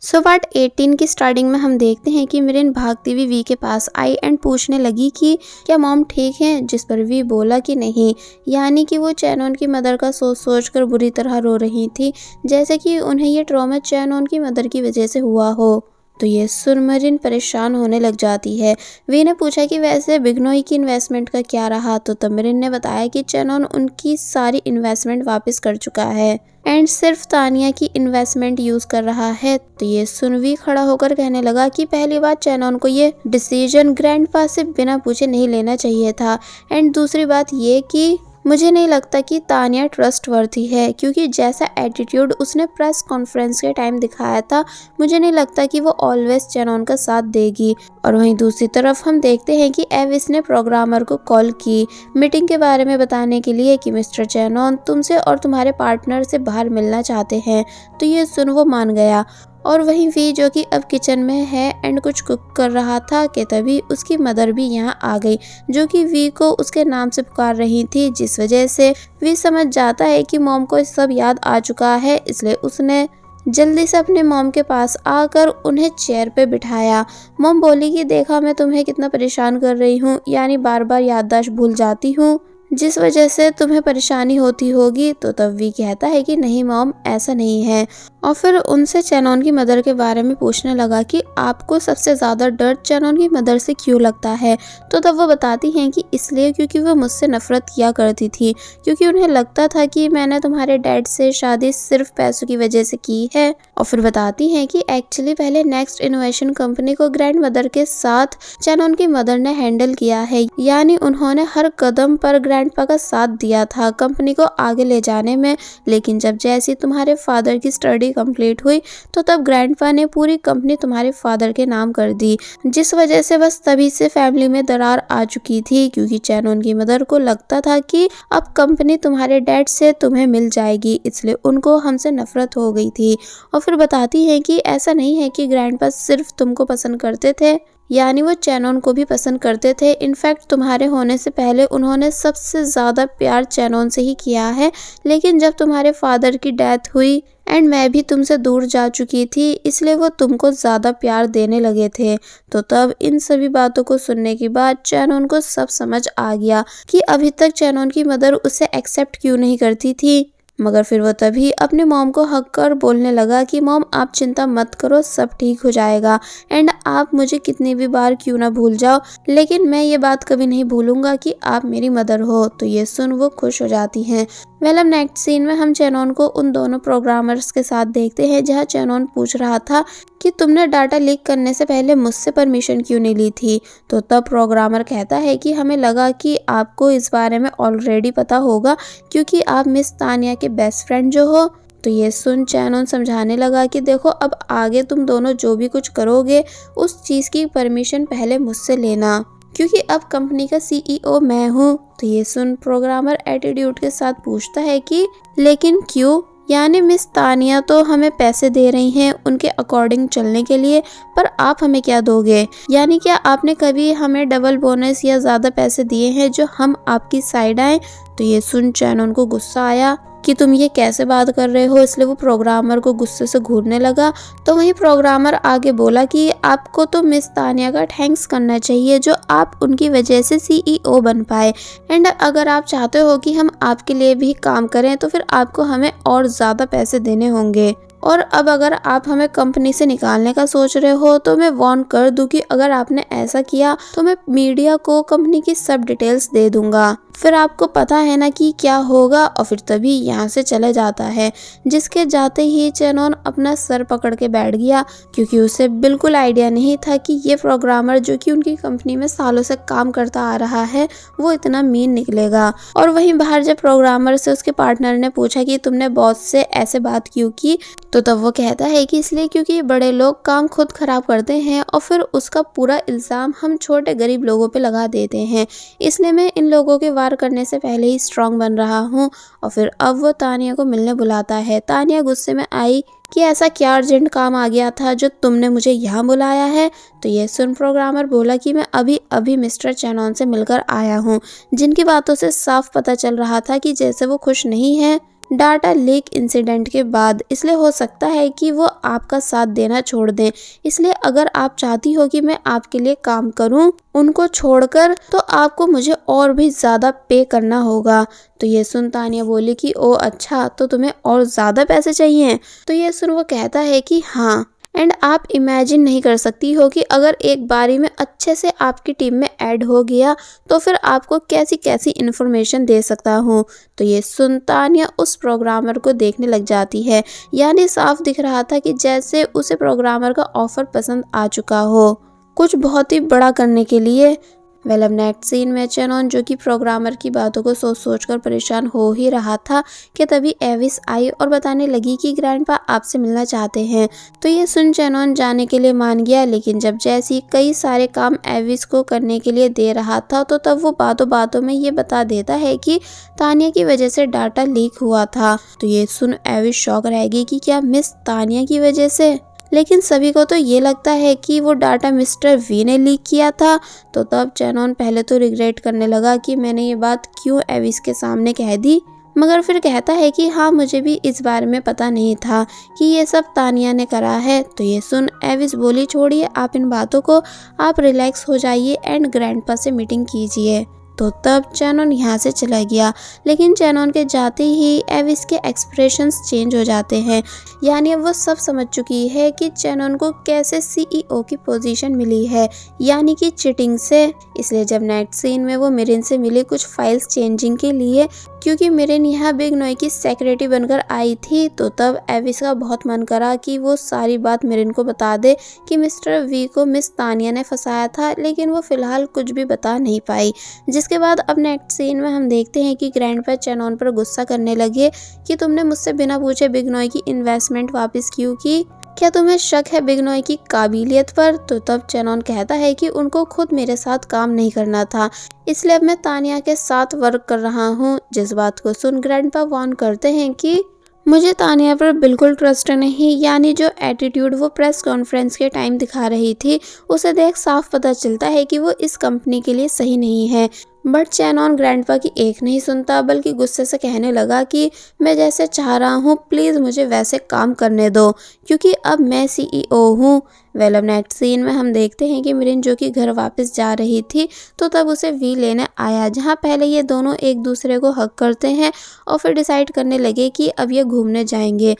So part 18 की starting में हम देखते हैं कि मिरिन भागती हुई वी के पास आई एंड पूछने लगी कि क्या मॉम ठीक है, जिस पर वी बोला कि नहीं, यानी कि वो चैनोन की मदर का सोच सोच कर बुरी तरह रो रही थी, जैसे कि उन्हें ये ट्रॉमा चैनोन की मदर की वजह से हुआ हो। तो ये सुन मिरिन परेशान होने लग जाती है। वी ने पूछा कि वैसे बिगनोई की इन्वेस्टमेंट का क्या रहा, तो तब मिरिन ने बताया कि चैनोन उनकी सारी इन्वेस्टमेंट वापस कर चुका है एंड सिर्फ तानिया की इन्वेस्टमेंट यूज कर रहा है। तो ये सुन वी खड़ा होकर कहने लगा कि पहली बात चैनोन को ये डिसीजन ग्रैंडपा से बिना पूछे नहीं लेना चाहिए था, एंड दूसरी बात ये कि मुझे नहीं लगता कि तानिया ट्रस्टवर्थी है, क्योंकि जैसा एटीट्यूड उसने प्रेस कॉन्फ्रेंस के टाइम दिखाया था, मुझे नहीं लगता कि वो ऑलवेज चैनोन का साथ देगी। और वहीं दूसरी तरफ हम देखते हैं कि एविस ने प्रोग्रामर को कॉल की मीटिंग के बारे में बताने के लिए कि मिस्टर चैनोन तुमसे और तुम्हारे पार्टनर से बाहर मिलना चाहते हैं। तो ये सुन वो मान गया। और वहीं वी जो कि अब किचन में है एंड कुछ कुक कर रहा था कि तभी उसकी मदर भी यहाँ आ गई, जो कि वी को उसके नाम से पुकार रही थी, जिस वजह से वी समझ जाता है कि मॉम को सब याद आ चुका है। इसलिए उसने जल्दी से अपने मॉम के पास आकर उन्हें चेयर पे बिठाया। मॉम बोली कि देखा मैं तुम्हें कितना परेशान कर रही हूँ, यानी बार बार याददाश्त भूल जाती हूँ, जिस वजह से तुम्हें परेशानी होती होगी। तो तब वी कहता है कि नहीं मॉम, ऐसा नहीं है। और फिर उनसे चैनोन की मदर के बारे में पूछने लगा कि आपको सबसे ज़्यादा डर चैनोन की मदर से क्यों लगता है। तो तब वो बताती हैं कि इसलिए क्योंकि वो मुझसे नफरत किया करती थी, क्योंकि उन्हें लगता था कि मैंने तुम्हारे डैड से शादी सिर्फ पैसों की वजह से की है। और फिर बताती हैं कि एक्चुअली पहले नेक्स्ट इनोवेशन कंपनी को ग्रैंड मदर के साथ चैनोन की मदर ने हैंडल किया है, यानी उन्होंने हर कदम पर ग्रैंडपा का साथ दिया था कंपनी को आगे ले जाने में। लेकिन जब जैसी तुम्हारे फादर की स्टडी कंप्लीट हुई, तो तब ग्रैंडपा ने पूरी कंपनी तुम्हारे फादर के नाम कर दी, जिस वजह से बस तभी से फैमिली में दरार आ चुकी थी, क्योंकि चैनोन की मदर को लगता था कि अब कंपनी तुम्हारे डैड से तुम्हें मिल जाएगी, इसलिए उनको हमसे नफरत हो गई थी। और फिर बताती है कि ऐसा नहीं है कि ग्रैंडपा सिर्फ तुमको पसंद करते थे, यानी वो चैनोन को भी पसंद करते थे। इनफैक्ट तुम्हारे होने से पहले उन्होंने सबसे ज़्यादा प्यार चैनोन से ही किया है, लेकिन जब तुम्हारे फादर की डेथ हुई एंड मैं भी तुमसे दूर जा चुकी थी, इसलिए वो तुमको ज़्यादा प्यार देने लगे थे। तो तब इन सभी बातों को सुनने के बाद चैनोन को सब समझ आ गया कि अभी तक चैनोन की मदर उसे एक्सेप्ट क्यों नहीं करती थी। मगर फिर वो तभी अपने मॉम को हक कर बोलने लगा कि मॉम आप चिंता मत करो, सब ठीक हो जाएगा, एंड आप मुझे कितनी भी बार क्यों ना भूल जाओ, लेकिन मैं ये बात कभी नहीं भूलूंगा कि आप मेरी मदर हो। तो ये सुन वो खुश हो जाती हैं। अब नेक्स्ट सीन में हम चैनोन को उन दोनों प्रोग्रामर्स के साथ देखते हैं, जहाँ चैनोन पूछ रहा था कि तुमने डाटा लीक करने से पहले मुझसे परमिशन क्यों नहीं ली थी। तो तब प्रोग्रामर कहता है कि हमें लगा कि आपको इस बारे में ऑलरेडी पता होगा, क्योंकि आप मिस तानिया के बेस्ट फ्रेंड जो हो। तो ये सुन चैनोन समझाने लगा कि देखो अब आगे तुम दोनों जो भी कुछ करोगे, उस चीज़ की परमिशन पहले मुझसे लेना, क्योंकि अब कंपनी का सीईओ मैं हूँ। तो ये सुन प्रोग्रामर एटीट्यूड के साथ पूछता है कि लेकिन क्यों, यानी मिस तानिया तो हमें पैसे दे रही हैं उनके अकॉर्डिंग चलने के लिए, पर आप हमें क्या दोगे, यानी क्या आपने कभी हमें डबल बोनस या ज़्यादा पैसे दिए हैं जो हम आपकी साइड आए। तो ये सुन चैनोन को गुस्सा आया कि तुम ये कैसे बात कर रहे हो, इसलिए वो प्रोग्रामर को गुस्से से घूरने लगा। तो वही प्रोग्रामर आगे बोला कि आपको तो मिस तानिया का थैंक्स करना चाहिए, जो आप उनकी वजह से सीईओ बन पाए, एंड अगर आप चाहते हो कि हम आपके लिए भी काम करें, तो फिर आपको हमें और ज़्यादा पैसे देने होंगे। और अब अगर आप हमें कंपनी से निकालने का सोच रहे हो, तो मैं वार्न कर दूं कि अगर आपने ऐसा किया तो मैं मीडिया को कंपनी की सब डिटेल्स दे दूंगा, फिर आपको पता है ना कि क्या होगा। और फिर तभी यहाँ से चले जाता है, जिसके जाते ही चैनोन अपना सर पकड़ के बैठ गया, क्योंकि उसे बिल्कुल आइडिया नहीं था कि ये प्रोग्रामर जो कि उनकी कंपनी में सालों से काम करता आ रहा है, वो इतना मीन निकलेगा। और वहीं बाहर जब प्रोग्रामर से उसके पार्टनर ने पूछा कि तुमने बॉस से ऐसे बात क्यों की, तो तब वो कहता है कि इसलिए क्योंकि बड़े लोग काम खुद खराब करते हैं और फिर उसका पूरा इल्ज़ाम हम छोटे गरीब लोगों पे लगा देते हैं, इसलिए मैं इन लोगों के वार करने से पहले ही स्ट्रांग बन रहा हूँ। और फिर अब वो तानिया को मिलने बुलाता है। तानिया गुस्से में आई कि ऐसा क्या अर्जेंट काम आ गया था जो तुमने मुझे यहाँ बुलाया है। तो ये सुन प्रोग्रामर बोला कि मैं अभी अभी मिस्टर चैनोन से मिलकर आया हूँ, जिनकी बातों से साफ पता चल रहा था कि जैसे वो खुश नहीं है, डाटा लीक इंसिडेंट के बाद, इसलिए हो सकता है कि वो आपका साथ देना छोड़ दें। इसलिए अगर आप चाहती हो कि मैं आपके लिए काम करूं उनको छोड़कर, तो आपको मुझे और भी ज़्यादा पे करना होगा। तो ये सुन तानिया बोली कि ओ अच्छा, तो तुम्हें और ज़्यादा पैसे चाहिए? तो ये सुन वो कहता है कि हाँ, एंड आप इमेजिन नहीं कर सकती हो कि अगर एक बारी में अच्छे से आपकी टीम में ऐड हो गया तो फिर आपको कैसी कैसी इन्फॉर्मेशन दे सकता हूँ। तो ये सुन तानिया उस प्रोग्रामर को देखने लग जाती है, यानी साफ दिख रहा था कि जैसे उसे प्रोग्रामर का ऑफर पसंद आ चुका हो कुछ बहुत ही बड़ा करने के लिए। वेल अब नेक्स्ट सीन में चेनॉन, जो कि प्रोग्रामर की बातों को सोच सोच कर परेशान हो ही रहा था, कि तभी एविस आई और बताने लगी कि ग्रैंडपा आपसे मिलना चाहते हैं। तो ये सुन चेनॉन जाने के लिए मान गया, लेकिन जब जैसी कई सारे काम एविस को करने के लिए दे रहा था तो तब वो बातों बातों में ये बता देता है कि तानिया की वजह से डाटा लीक हुआ था। तो ये सुन एविस शॉक रहेगी कि क्या मिस तानिया की वजह से, लेकिन सभी को तो ये लगता है कि वो डाटा मिस्टर वी ने लीक किया था। तो तब चेनॉन पहले तो रिग्रेट करने लगा कि मैंने ये बात क्यों एविस के सामने कह दी, मगर फिर कहता है कि हाँ, मुझे भी इस बारे में पता नहीं था कि ये सब तानिया ने करा है। तो ये सुन एविस बोली छोड़िए आप इन बातों को, आप रिलैक्स हो जाइए एंड ग्रैंडपा से मीटिंग कीजिए। तो तब चेनॉन यहाँ से चला गया, लेकिन चेनॉन के जाते ही एविस के एक्सप्रेशंस चेंज हो जाते हैं, यानी अब वो सब समझ चुकी है कि चेनॉन को कैसे सीईओ की पोजीशन मिली है, यानी कि चीटिंग से। इसलिए जब नेक्स्ट सीन में वो मिरिन से मिली कुछ फाइल्स चेंजिंग के लिए, क्योंकि मिरिन यहाँ बिग नॉय की सेक्रेटरी बनकर आई थी, तो तब एविस का बहुत मन करा कि वो सारी बात मिरिन को बता दे कि मिस्टर वी को मिस तानिया ने फंसाया था, लेकिन वो फिलहाल कुछ भी बता नहीं पाई। जिसके बाद अब नेक्स्ट सीन में हम देखते हैं कि ग्रैंडपा चेनॉन पर गुस्सा करने लगे कि तुमने मुझसे बिना पूछे बिग नॉय की इन्वेस्टमेंट वापस क्यों की, क्या तुम्हें शक है बिग नॉय की काबिलियत पर। तो तब चेनॉन कहता है कि उनको खुद मेरे साथ काम नहीं करना था, इसलिए अब मैं तानिया के साथ वर्क कर रहा हूँ। जिस बात को सुन ग्रैंडपा वार्न करते हैं कि मुझे तानिया पर बिल्कुल ट्रस्ट नहीं, यानी जो एटीट्यूड वो प्रेस कॉन्फ्रेंस के टाइम दिखा रही थी उसे देख साफ पता चलता है कि वो इस कंपनी के लिए सही नहीं है। बट चेनॉन ग्रैंडपा की एक नहीं सुनता, बल्कि गुस्से से कहने लगा कि मैं जैसे चाह रहा हूँ प्लीज़ मुझे वैसे काम करने दो, क्योंकि अब मैं सीईओ हूँ। वेल अब नेक्स्ट सीन में हम देखते हैं कि मिरिन जो कि घर वापस जा रही थी, तो तब उसे वी लेने आया, जहाँ पहले ये दोनों एक दूसरे को हक करते हैं और फिर डिसाइड करने लगे कि अब ये घूमने जाएंगे।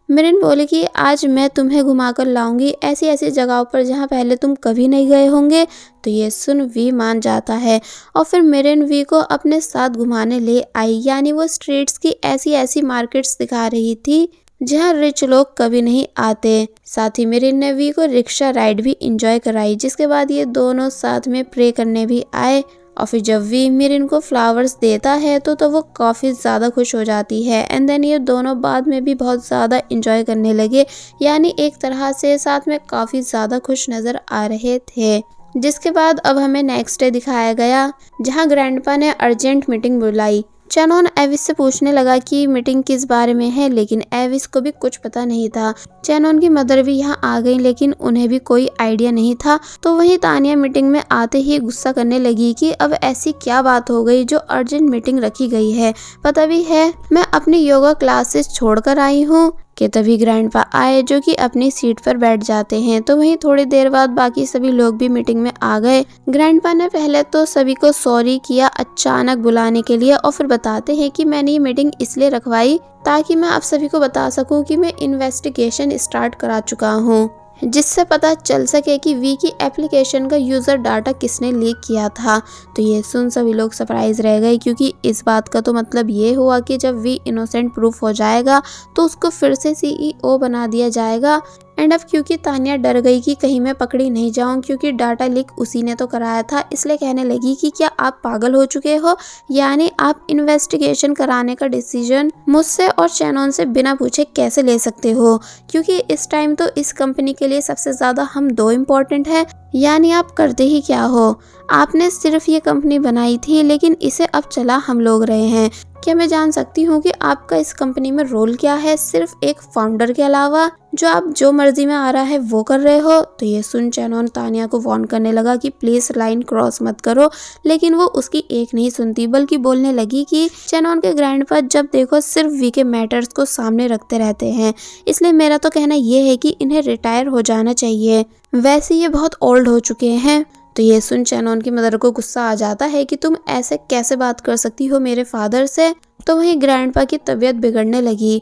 मिरिन बोले कि आज मैं तुम्हें घुमाकर लाऊंगी ऐसी ऐसी जगहों पर जहाँ पहले तुम कभी नहीं गए होंगे। तो ये सुन वी मान जाता है और फिर मिरिन वी को अपने साथ घुमाने ले आई, यानी वो स्ट्रीट्स की ऐसी ऐसी मार्केट्स दिखा रही थी जहाँ रिच लोग कभी नहीं आते। साथ ही मिरिन ने वी को रिक्शा राइड भी इंजॉय कराई, जिसके बाद ये दोनों साथ में प्रे करने भी आए। और फिर जब वी मिरिन को फ्लावर्स देता है तो वो काफ़ी ज़्यादा खुश हो जाती है। एंड देन ये दोनों बाद में भी बहुत ज़्यादा इंजॉय करने लगे, यानी एक तरह से साथ में काफ़ी ज़्यादा खुश नज़र आ रहे थे। जिसके बाद अब हमें नेक्स्ट डे दिखाया गया, जहाँ ग्रैंडपा ने अर्जेंट मीटिंग बुलाई। चेनॉन एविस से पूछने लगा कि मीटिंग किस बारे में है, लेकिन एविस को भी कुछ पता नहीं था। चेनॉन की मदर भी यहाँ आ गई, लेकिन उन्हें भी कोई आइडिया नहीं था। तो वहीं तानिया मीटिंग में आते ही गुस्सा करने लगी कि अब ऐसी क्या बात हो गई जो अर्जेंट मीटिंग रखी गई है, पता भी है मैं अपनी योगा क्लासेस छोड़कर आई हूँ। कि तभी ग्रैंडपा आए, जो कि अपनी सीट पर बैठ जाते हैं। तो वहीं थोड़ी देर बाद बाकी सभी लोग भी मीटिंग में आ गए। ग्रैंडपा ने पहले तो सभी को सॉरी किया अचानक बुलाने के लिए, और फिर बताते हैं कि मैंने ये मीटिंग इसलिए रखवाई ताकि मैं आप सभी को बता सकूं कि मैं इन्वेस्टिगेशन स्टार्ट करा चुका हूं, जिससे पता चल सके कि वी की एप्लीकेशन का यूज़र डाटा किसने लीक किया था। तो ये सुन सभी लोग सरप्राइज रह गए, क्योंकि इस बात का तो मतलब ये हुआ कि जब वी इनोसेंट प्रूफ हो जाएगा तो उसको फिर से सीईओ बना दिया जाएगा। एंड अब क्योंकि तानिया डर गई कि कहीं मैं पकड़ी नहीं जाऊं, क्योंकि डाटा लीक उसी ने तो कराया था, इसलिए कहने लगी कि क्या आप पागल हो चुके हो, यानी आप इन्वेस्टिगेशन कराने का डिसीजन मुझसे और चेनॉन से बिना पूछे कैसे ले सकते हो, क्योंकि इस टाइम तो इस कंपनी के लिए सबसे ज़्यादा हम दो इम्पोर्टेंट है, यानी आप करते ही क्या हो। आपने सिर्फ ये कंपनी बनाई थी, लेकिन इसे अब चला हम लोग रहे हैं। क्या मैं जान सकती हूँ कि आपका इस कंपनी में रोल क्या है, सिर्फ एक फाउंडर के अलावा, जो आप जो मर्जी में आ रहा है वो कर रहे हो? तो ये सुन चेनॉन तानिया को वार्न करने लगा कि प्लीज लाइन क्रॉस मत करो, लेकिन वो उसकी एक नहीं सुनती बल्कि बोलने लगी कि चेनॉन के ग्रैंडपा जब देखो सिर्फ वी के मैटर्स को सामने रखते रहते हैं, इसलिए मेरा तो कहना ये है कि इन्हें रिटायर हो जाना चाहिए, वैसे ये बहुत ओल्ड हो चुके हैं। तो ये सुन चेनॉन की मदर को गुस्सा आ जाता है कि तुम ऐसे कैसे बात कर सकती हो मेरे फादर से। तो वहीं ग्रैंडपा की तबीयत बिगड़ने लगी।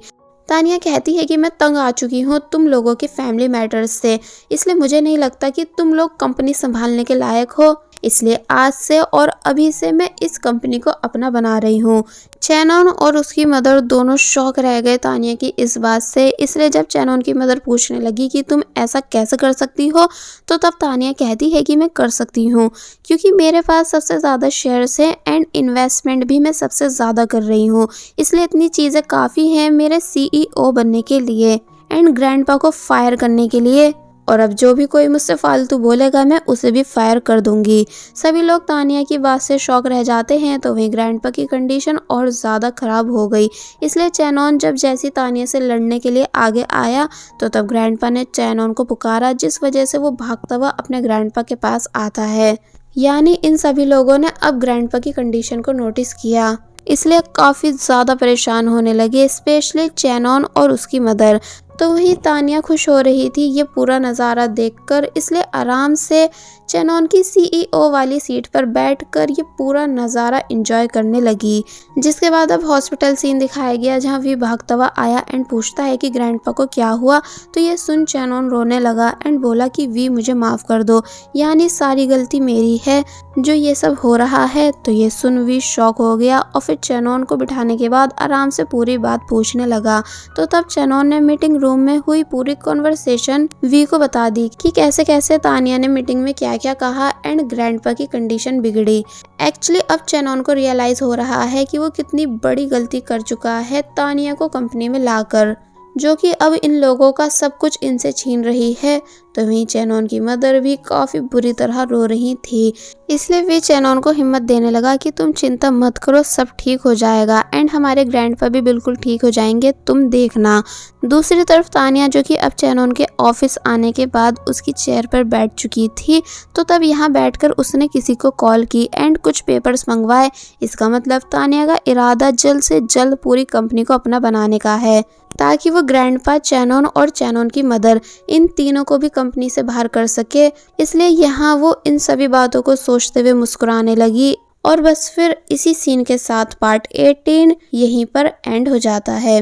तानिया कहती है कि मैं तंग आ चुकी हूँ तुम लोगों के फैमिली मैटर्स से, इसलिए मुझे नहीं लगता कि तुम लोग कंपनी संभालने के लायक हो, इसलिए आज से और अभी से मैं इस कंपनी को अपना बना रही हूँ। चेनॉन और उसकी मदर दोनों शॉक रह गए तानिया की इस बात से, इसलिए जब चेनॉन की मदर पूछने लगी कि तुम ऐसा कैसे कर सकती हो, तो तब तानिया कहती है कि मैं कर सकती हूँ क्योंकि मेरे पास सबसे ज़्यादा शेयर्स हैं एंड इन्वेस्टमेंट भी मैं सबसे ज़्यादा कर रही हूँ, इसलिए इतनी चीज़ें काफ़ी हैं मेरे CEO बनने के लिए एंड ग्रैंडपा को फायर करने के लिए, और अब जो भी कोई मुझसे फालतू बोलेगा मैं उसे भी फायर कर दूंगी। सभी लोग तानिया की बात से शॉक रह जाते हैं। तो वहीं ग्रैंडपा की कंडीशन और ज़्यादा ख़राब हो गई, इसलिए चेनॉन जब जैसी तानिया से लड़ने के लिए आगे आया तो तब ग्रैंडपा ने चेनॉन को पुकारा, जिस वजह से वो भागता हुआ अपने ग्रैंडपा के पास आता है। यानी इन सभी लोगों ने अब ग्रैंडपा की कंडीशन को नोटिस किया, इसलिए काफ़ी ज़्यादा परेशान होने लगे, स्पेशली चेनॉन और उसकी मदर। तो वहीं तानिया खुश हो रही थी ये पूरा नज़ारा देखकर, इसलिए आराम से चेनॉन की CEO वाली सीट पर बैठकर ये पूरा नज़ारा एंजॉय करने लगी। जिसके बाद अब हॉस्पिटल सीन दिखाया गया जहाँ वी भागता हुआ आया एंड पूछता है कि ग्रैंडपा को क्या हुआ। तो ये सुन चेनॉन रोने लगा एंड बोला कि वी मुझे माफ़ कर दो, यानी सारी गलती मेरी है जो ये सब हो रहा है। तो ये सुन वी शॉक हो गया और फिर चेनॉन को बिठाने के बाद आराम से पूरी बात पूछने लगा। तो तब चेनॉन ने मीटिंग रूम में हुई पूरी कॉन्वर्सेशन वी को बता दी कि कैसे कैसे तानिया ने मीटिंग में क्या क्या कहा एंड ग्रैंडपा की कंडीशन बिगड़ी। एक्चुअली अब चेनॉन को रियलाइज हो रहा है कि वो कितनी बड़ी गलती कर चुका है तानिया को कंपनी में लाकर, जो कि अब इन लोगों का सब कुछ इनसे छीन रही है। तो वहीं चेनॉन की मदर भी काफ़ी बुरी तरह रो रही थी, इसलिए वे चेनॉन को हिम्मत देने लगा कि तुम चिंता मत करो, सब ठीक हो जाएगा एंड हमारे ग्रैंडपा भी बिल्कुल ठीक हो जाएंगे, तुम देखना। दूसरी तरफ तानिया जो कि अब चेनॉन के ऑफिस आने के बाद उसकी चेयर पर बैठ चुकी थी, तो तब यहाँ बैठकर उसने किसी को कॉल की एंड कुछ पेपर्स मंगवाए। इसका मतलब तानिया का इरादा जल्द से जल्द पूरी कंपनी को अपना बनाने का है, ताकि वो ग्रैंडपा, चेनॉन और चेनॉन की मदर इन तीनों को भी कंपनी से बाहर कर सके। इसलिए यहाँ वो इन सभी बातों को सोचते हुए मुस्कुराने लगी। और बस फिर इसी सीन के साथ पार्ट 18 यहीं पर एंड हो जाता है।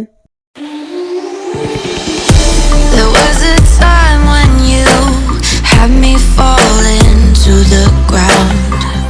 There was a time when you had me falling to the ground.